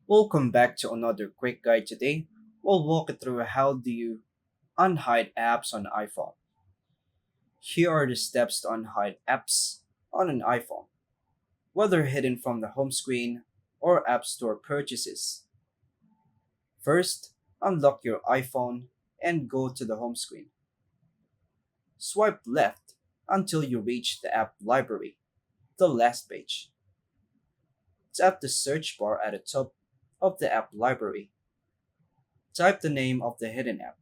Welcome back to another quick guide today. We'll walk you through how do you unhide apps on iPhone. Here are the steps to unhide apps on an iPhone, whether hidden from the home screen or App Store purchases. First, unlock your iPhone and go to the home screen. Swipe left until you reach the app library, the last page. Tap the search bar at the top of the app library. Type the name of the hidden app.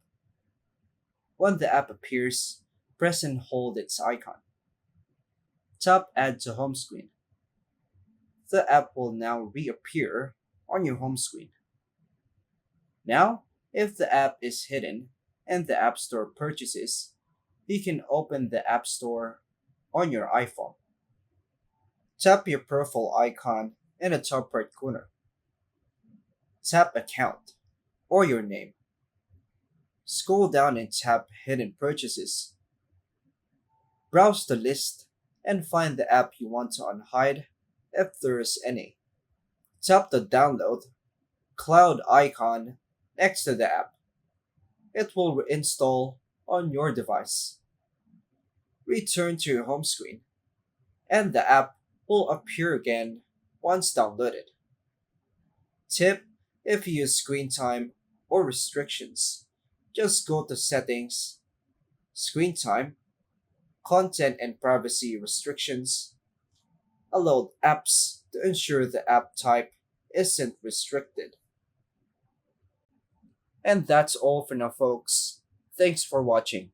When the app appears, press and hold its icon. Tap Add to Home Screen. The app will now reappear on your home screen. Now, if the app is hidden and the App Store purchases, you can open the App Store on your iPhone. Tap your profile icon in the top right corner. Tap Account or your name. Scroll down and tap Hidden Purchases. Browse the list and find the app you want to unhide if there is any. Tap the download cloud icon next to the app. It will reinstall on your device. Return to your home screen, and the app will appear again once downloaded. Tip: if you use screen time or restrictions, just go to Settings, Screen Time, Content and Privacy Restrictions, Allow apps to ensure the app type isn't restricted. And that's all for now, folks. Thanks for watching.